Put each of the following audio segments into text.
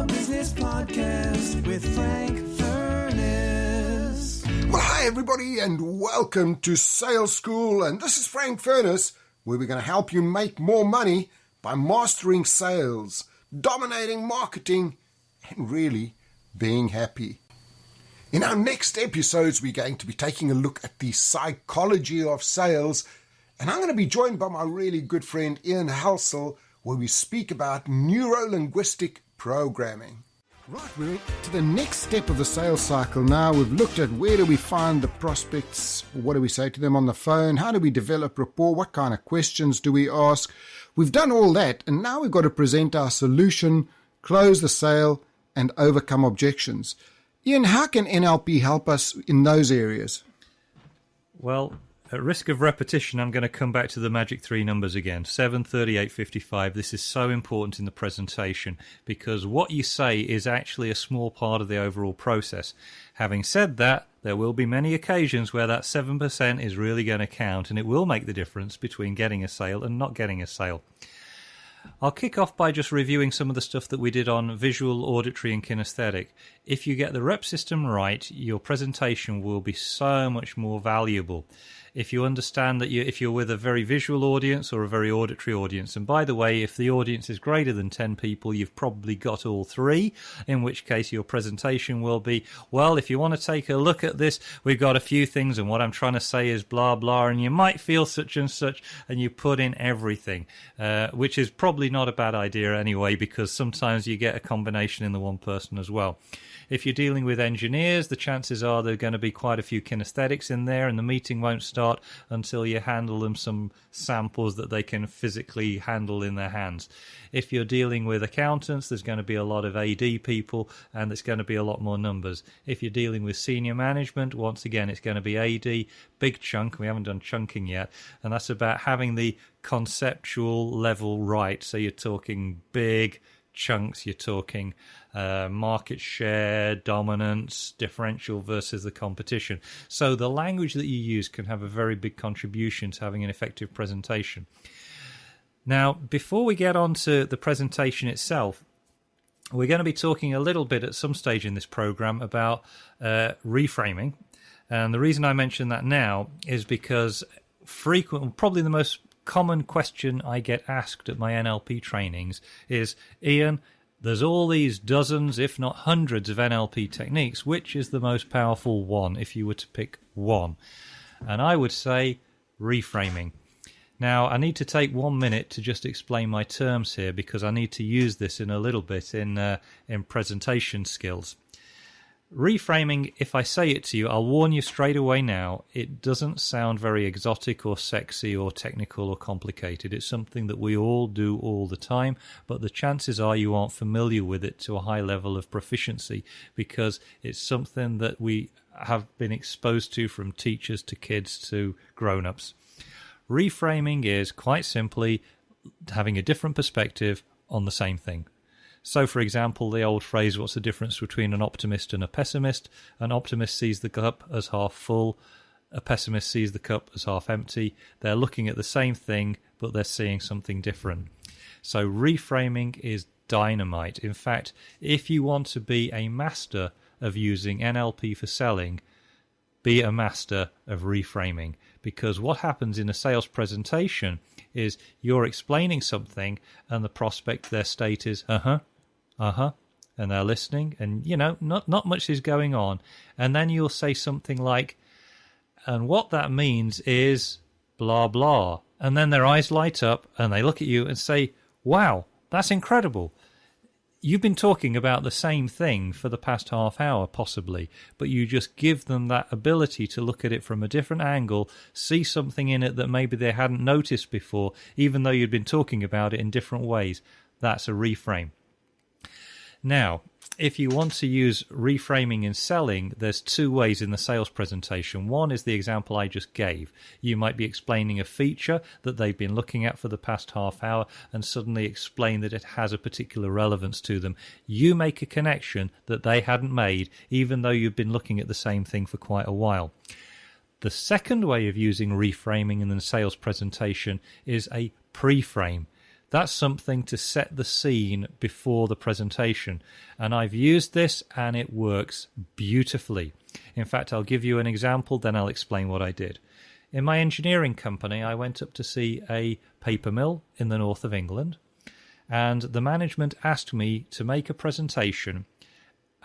Your Business Podcast with Frank Furness. Well, hi everybody and welcome to Sales School, and this is Frank Furness, where we're going to help you make more money by mastering sales, dominating marketing, and really being happy. In our next episodes, we're going to be taking a look at the psychology of sales, and I'm going to be joined by my really good friend Ian Halsall, where we speak about Neuro-Linguistic Programming. Right, we're to the next step of the sales cycle now. We've looked at where do we find the prospects, what do we say to them on the phone, how do we develop rapport, what kind of questions do we ask. We've done all that, and now we've got to present our solution, close the sale, and overcome objections. Ian, how can NLP help us in those areas? Well, at risk of repetition, I'm going to come back to the magic three numbers again, 7, 38, 55. This is so important in the presentation because what you say is actually a small part of the overall process. Having said that, there will be many occasions where that 7% is really going to count, and it will make the difference between getting a sale and not getting a sale. I'll kick off by just reviewing some of the stuff that we did on visual, auditory and kinesthetic. If you get the rep system right, your presentation will be so much more valuable. If you understand that if you're with a very visual audience or a very auditory audience, and by the way, if the audience is greater than 10 people, you've probably got all three, in which case your presentation will be, well, if you want to take a look at this, we've got a few things, and what I'm trying to say is blah, blah, and you might feel such and such, and you put in everything, which is probably not a bad idea anyway, because sometimes you get a combination in the one person as well. If you're dealing with engineers, the chances are there are going to be quite a few kinesthetics in there, and the meeting won't start until you handle them some samples that they can physically handle in their hands. If you're dealing with accountants, there's going to be a lot of AD people, and there's going to be a lot more numbers. If you're dealing with senior management, once again, it's going to be AD, big chunk. We haven't done chunking yet, and that's about having the conceptual level right. So you're talking big chunks, you're talking market share, dominance, differential versus the competition. So the language that you use can have a very big contribution to having an effective presentation. Now, before we get on to the presentation itself, we're going to be talking a little bit at some stage in this program about reframing. And the reason I mention that now is because probably the most common question I get asked at my NLP trainings is, Ian, there's all these dozens, if not hundreds of NLP techniques. Which is the most powerful one if you were to pick one? And I would say reframing. Now, I need to take 1 minute to just explain my terms here because I need to use this in a little bit in presentation skills. Reframing, if I say it to you, I'll warn you straight away now, it doesn't sound very exotic or sexy or technical or complicated. It's something that we all do all the time, but the chances are you aren't familiar with it to a high level of proficiency because it's something that we have been exposed to from teachers to kids to grown-ups. Reframing is quite simply having a different perspective on the same thing. So, for example, the old phrase, what's the difference between an optimist and a pessimist? An optimist sees the cup as half full. A pessimist sees the cup as half empty. They're looking at the same thing, but they're seeing something different. So reframing is dynamite. In fact, if you want to be a master of using NLP for selling, be a master of reframing. Because what happens in a sales presentation is you're explaining something and the prospect, their state is, and they're listening, and not much is going on, and then you'll say something like, and what that means is blah blah, and then their eyes light up and they look at you and say, wow, that's incredible. You've been talking about the same thing for the past half hour possibly, but you just give them that ability to look at it from a different angle, see something in it that maybe they hadn't noticed before, even though you'd been talking about it in different ways. That's a reframe. Now, if you want to use reframing in selling, there's two ways in the sales presentation. One is the example I just gave. You might be explaining a feature that they've been looking at for the past half hour and suddenly explain that it has a particular relevance to them. You make a connection that they hadn't made, even though you've been looking at the same thing for quite a while. The second way of using reframing in the sales presentation is a pre-frame. That's something to set the scene before the presentation. And I've used this and it works beautifully. In fact, I'll give you an example, then I'll explain what I did. In my engineering company, I went up to see a paper mill in the north of England, and the management asked me to make a presentation,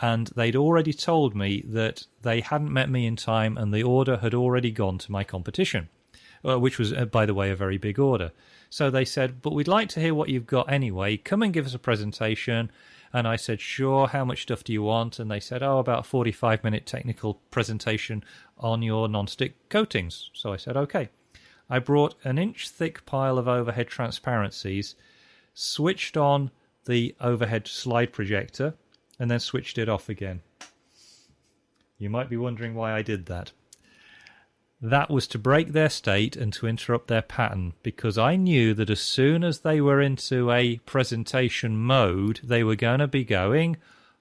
and they'd already told me that they hadn't met me in time and the order had already gone to my competition, which was, by the way, a very big order. So they said, but we'd like to hear what you've got anyway. Come and give us a presentation. And I said, sure, how much stuff do you want? And they said, about a 45-minute technical presentation on your non-stick coatings. So I said, okay. I brought an inch-thick pile of overhead transparencies, switched on the overhead slide projector, and then switched it off again. You might be wondering why I did that. That was to break their state and to interrupt their pattern, because I knew that as soon as they were into a presentation mode, they were going to be going,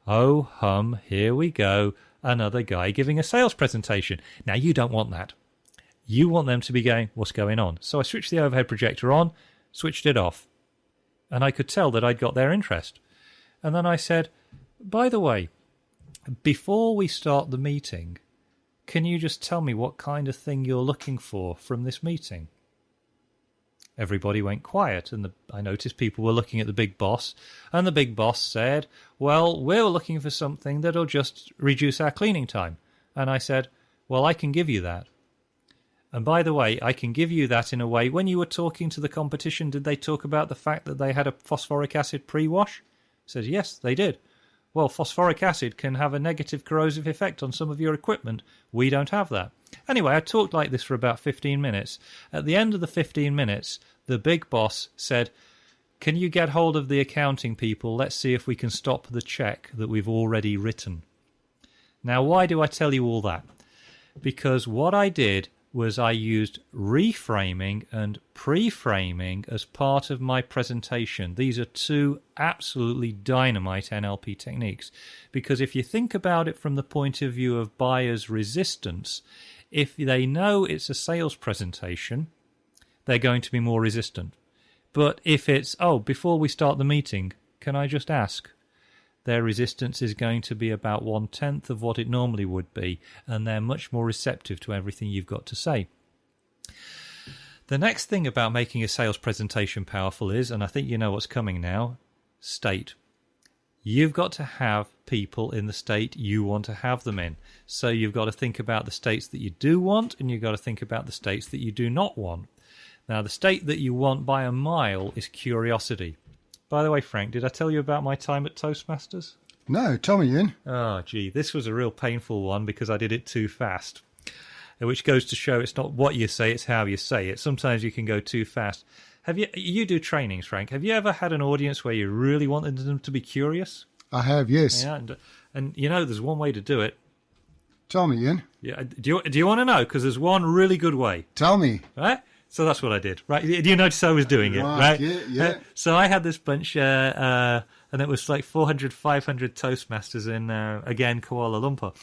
oh hum, here we go, another guy giving a sales presentation. Now, you don't want that. You want them to be going, what's going on? So I switched the overhead projector on, switched it off, and I could tell that I'd got their interest. And then I said, by the way, before we start the meeting, can you just tell me what kind of thing you're looking for from this meeting? Everybody went quiet, and I noticed people were looking at the big boss, and the big boss said, well, we're looking for something that'll just reduce our cleaning time. And I said, well, I can give you that. And by the way, I can give you that in a way, when you were talking to the competition, did they talk about the fact that they had a phosphoric acid pre-wash? I said, yes, they did. Well, phosphoric acid can have a negative corrosive effect on some of your equipment. We don't have that. Anyway, I talked like this for about 15 minutes. At the end of the 15 minutes, the big boss said, can you get hold of the accounting people? Let's see if we can stop the check that we've already written. Now, why do I tell you all that? Because what I did was I used reframing and pre-framing as part of my presentation. These are two absolutely dynamite NLP techniques, because if you think about it from the point of view of buyer's resistance, if they know it's a sales presentation, they're going to be more resistant. But if it's, before we start the meeting, can I just ask? Their resistance is going to be about 1/10 of what it normally would be, and they're much more receptive to everything you've got to say. The next thing about making a sales presentation powerful is, and I think you know what's coming now, state. You've got to have people in the state you want to have them in. So you've got to think about the states that you do want, and you've got to think about the states that you do not want. Now, the state that you want by a mile is curiosity. By the way, Frank, did I tell you about my time at Toastmasters? No, tell me, Ian. Oh, gee, this was a real painful one because I did it too fast, which goes to show it's not what you say, it's how you say it. Sometimes you can go too fast. You do trainings, Frank. Have you ever had an audience where you really wanted them to be curious? I have, yes. Yeah, and you know, there's one way to do it. Tell me, Ian. Yeah, do you want to know? Because there's one really good way. Tell me. Right? So that's what I did, right? Do you notice I was doing it, right? Yeah. So I had this bunch, and it was like 400, 500 Toastmasters in, again, Kuala Lumpur.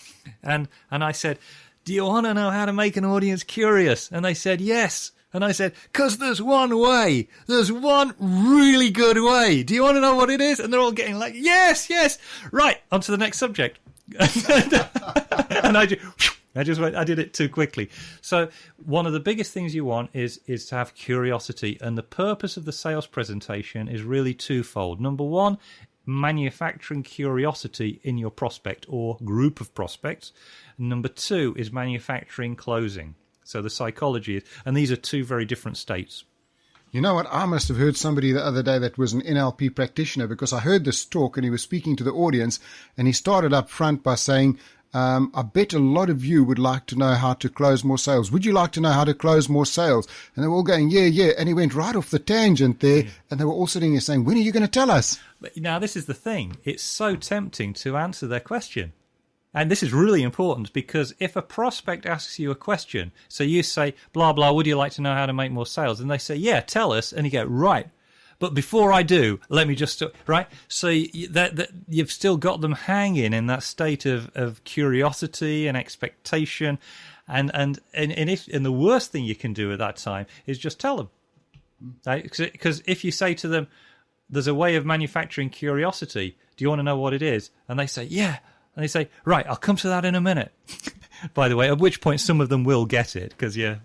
And I said, do you want to know how to make an audience curious? And they said, yes. And I said, because there's one way. There's one really good way. Do you want to know what it is? And they're all getting like, yes. Right, on to the next subject. And I did it too quickly. So one of the biggest things you want is to have curiosity. And the purpose of the sales presentation is really twofold. Number one, manufacturing curiosity in your prospect or group of prospects. And number two is manufacturing closing. So the psychology is, and these are two very different states. You know what? I must have heard somebody the other day that was an NLP practitioner, because I heard this talk and he was speaking to the audience and he started up front by saying, I bet a lot of you would like to know how to close more sales. Would you like to know how to close more sales? And they were all going, yeah. And he went right off the tangent there. Yeah. And they were all sitting there saying, when are you going to tell us? But now, this is the thing. It's so tempting to answer their question. And this is really important, because if a prospect asks you a question, so you say, blah, blah, would you like to know how to make more sales? And they say, yeah, tell us. And you go, right. But before I do, let me just, right? So that you've still got them hanging in that state of curiosity and expectation. And the worst thing you can do at that time is just tell them. Because if you say to them, there's a way of manufacturing curiosity, do you want to know what it is? And they say, yeah. And they say, right, I'll come to that in a minute. By the way, at which point some of them will get it, because, yeah.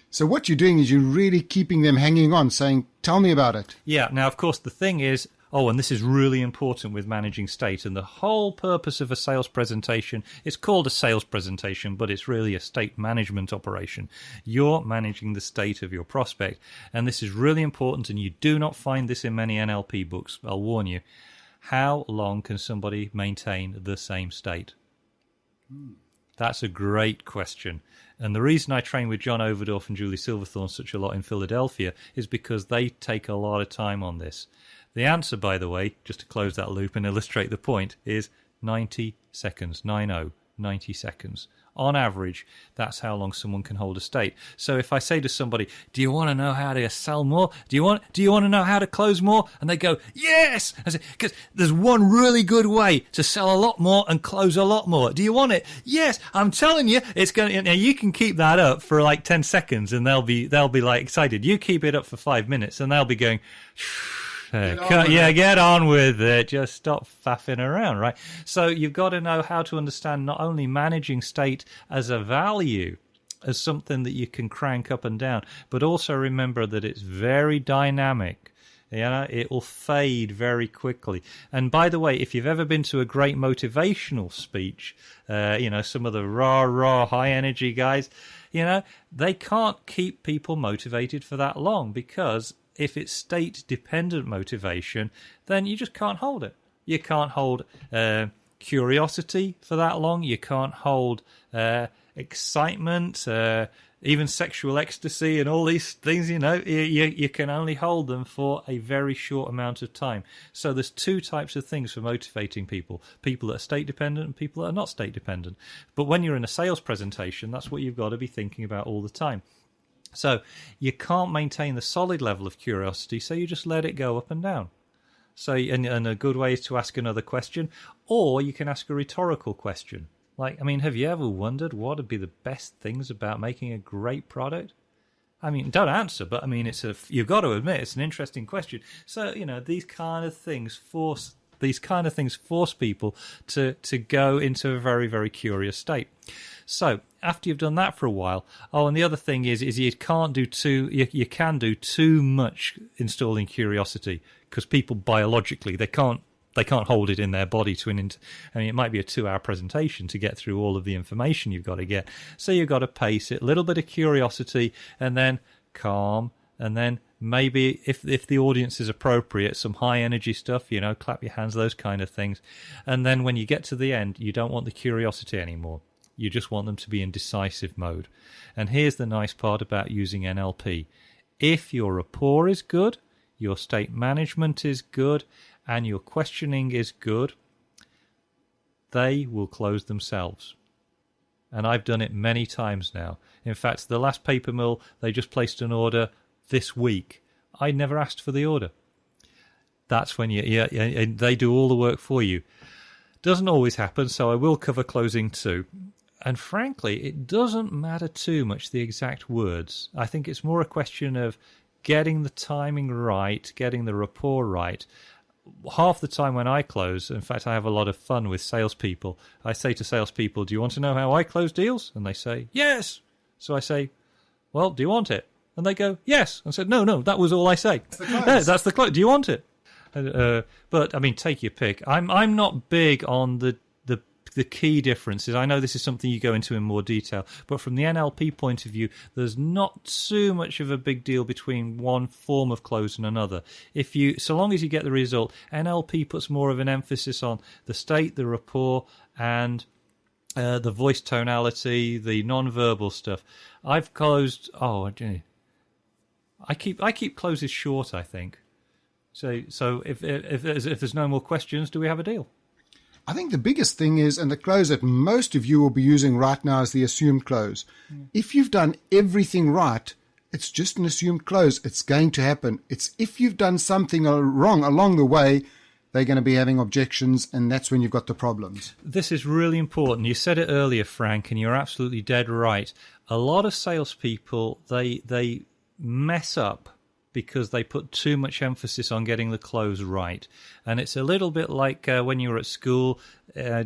So what you're doing is you're really keeping them hanging on, saying, tell me about it. Yeah, now, of course, the thing is, and this is really important with managing state, and the whole purpose of a sales presentation, it's called a sales presentation, but it's really a state management operation. You're managing the state of your prospect, and this is really important, and you do not find this in many NLP books, I'll warn you. How long can somebody maintain the same state? That's a great question. And the reason I train with John Overdorf and Julie Silverthorne such a lot in Philadelphia is because they take a lot of time on this. The answer, by the way, just to close that loop and illustrate the point, is 90 seconds, 90 seconds. On average, that's how long someone can hold a state. So if I say to somebody, do you want to know how to sell more? Do you want to know how to close more? And they go, yes! I say, because there's one really good way to sell a lot more and close a lot more. Do you want it? Yes! I'm telling you, it's going to, now you can keep that up for like 10 seconds and they'll be like excited. You keep it up for 5 minutes and they'll be going, get on with it. Just stop faffing around, right? So you've got to know how to understand not only managing state as a value, as something that you can crank up and down, but also remember that it's very dynamic. It will fade very quickly. And by the way, if you've ever been to a great motivational speech, some of the raw, high energy guys, they can't keep people motivated for that long because if it's state-dependent motivation, then you just can't hold it. You can't hold curiosity for that long. You can't hold excitement, even sexual ecstasy and all these things, you can only hold them for a very short amount of time. So there's two types of things for motivating people. People that are state-dependent and people that are not state-dependent. But when you're in a sales presentation, that's what you've got to be thinking about all the time. So you can't maintain the solid level of curiosity, so you just let it go up and down. So, and a good way is to ask another question, or you can ask a rhetorical question. Like, have you ever wondered what would be the best things about making a great product? Don't answer, but you've got to admit it's an interesting question. So, these kind of things force people to go into a very, very curious state. So after you've done that for a while, and the other thing is you can do too much installing curiosity because people biologically they can't hold it in their body it might be a 2-hour presentation to get through all of the information you've got to get. So you've got to pace it, a little bit of curiosity and then calm, and then maybe if the audience is appropriate, some high energy stuff, clap your hands, those kind of things. And then when you get to the end, you don't want the curiosity anymore. You just want them to be in decisive mode. And here's the nice part about using NLP. If your rapport is good, your state management is good, and your questioning is good, they will close themselves. And I've done it many times now. In fact, the last paper mill, they just placed an order this week. I never asked for the order. That's when they do all the work for you. Doesn't always happen, so I will cover closing too. And frankly, it doesn't matter too much the exact words. I think it's more a question of getting the timing right, getting the rapport right. Half the time when I close, in fact, I have a lot of fun with salespeople. I say to salespeople, do you want to know how I close deals? And they say, yes. So I say, well, do you want it? And they go, yes. And I said, no, that was all I say. That's the close. Do you want it? But, take your pick. I'm not big on the key differences. I know this is something you go into in more detail, but from the NLP point of view, there's not too much of a big deal between one form of close and another. So long as you get the result, NLP puts more of an emphasis on the state, the rapport, and the voice tonality, the non-verbal stuff. I've closed. I keep closes short, I think. So if there's no more questions, do we have a deal? I think the biggest thing is, and the close that most of you will be using right now is the assumed close. If you've done everything right, it's just an assumed close. It's going to happen. It's if you've done something wrong along the way, they're going to be having objections, and that's when you've got the problems. This is really important. You said it earlier, Frank, and you're absolutely dead right. A lot of salespeople, they mess up because they put too much emphasis on getting the close right. And it's a little bit like when you were at school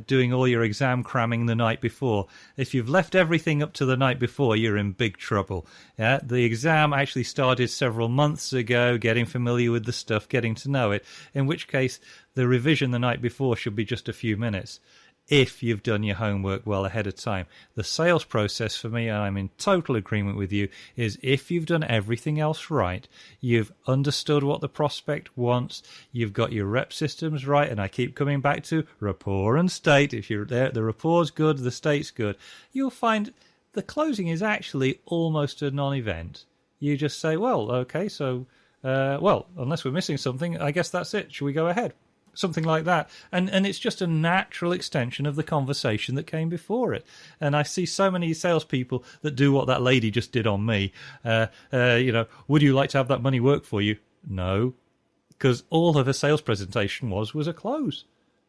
doing all your exam cramming the night before. If you've left everything up to the night before, you're in big trouble. Yeah? The exam actually started several months ago, getting familiar with the stuff, getting to know it, in which case the revision the night before should be just a few minutes, if you've done your homework well ahead of time. The sales process for me, and I'm in total agreement with you, is if you've done everything else right, you've understood what the prospect wants, you've got your rep systems right, and I keep coming back to rapport and state. If you're there, the rapport's good, the state's good, you'll find the closing is actually almost a non-event. You just say, well, okay, so, unless we're missing something, I guess that's it. Shall we go ahead? Something like that. And it's just a natural extension of the conversation that came before it. And I see so many salespeople that do what that lady just did on me. Would you like to have that money work for you? No. Because all of her sales presentation was a close.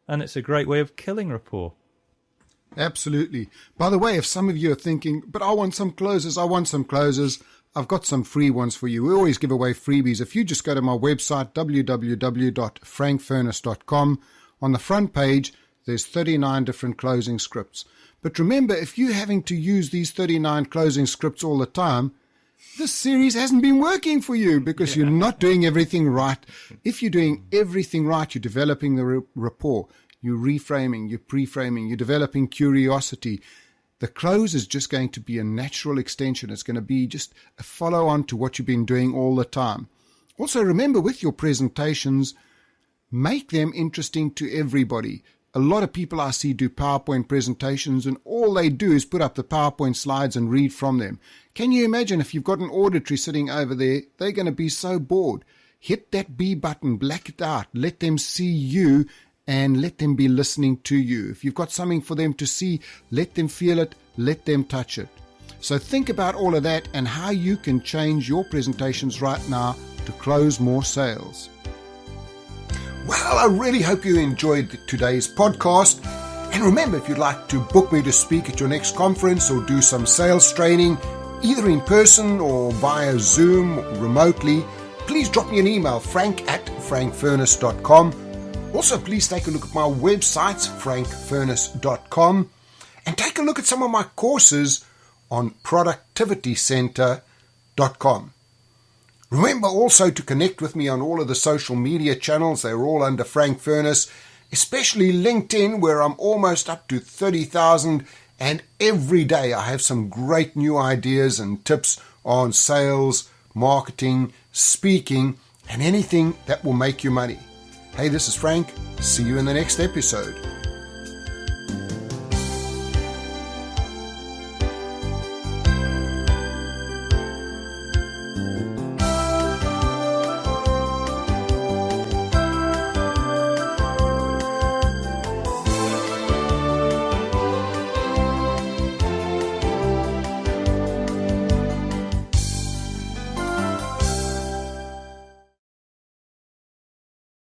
And it's a great way of killing rapport. Absolutely. By the way, if some of you are thinking, but I want some closes, I've got some free ones for you. We always give away freebies. If you just go to my website, www.frankfurness.com, on the front page, there's 39 different closing scripts. But remember, if you're having to use these 39 closing scripts all the time, this series hasn't been working for you because you're not doing everything right. If you're doing everything right, you're developing the rapport, you're reframing, you're pre-framing, you're developing curiosity. The close is just going to be a natural extension. It's going to be just a follow-on to what you've been doing all the time. Also, remember, with your presentations, make them interesting to everybody. A lot of people I see do PowerPoint presentations, and all they do is put up the PowerPoint slides and read from them. Can you imagine if you've got an auditory sitting over there? They're going to be so bored. Hit that B button, black it out, let them see you, and let them be listening to you. If you've got something for them to see, let them feel it, let them touch it. So think about all of that and how you can change your presentations right now to close more sales. Well, I really hope you enjoyed today's podcast. And remember, if you'd like to book me to speak at your next conference or do some sales training, either in person or via Zoom remotely, please drop me an email, frank@frankfurness.com. Also, please take a look at my website, frankfurness.com, and take a look at some of my courses on productivitycenter.com. Remember also to connect with me on all of the social media channels. They're all under Frank Furness, especially LinkedIn, where I'm almost up to 30,000, and every day I have some great new ideas and tips on sales, marketing, speaking, and anything that will make you money. Hey, this is Frank. See you in the next episode.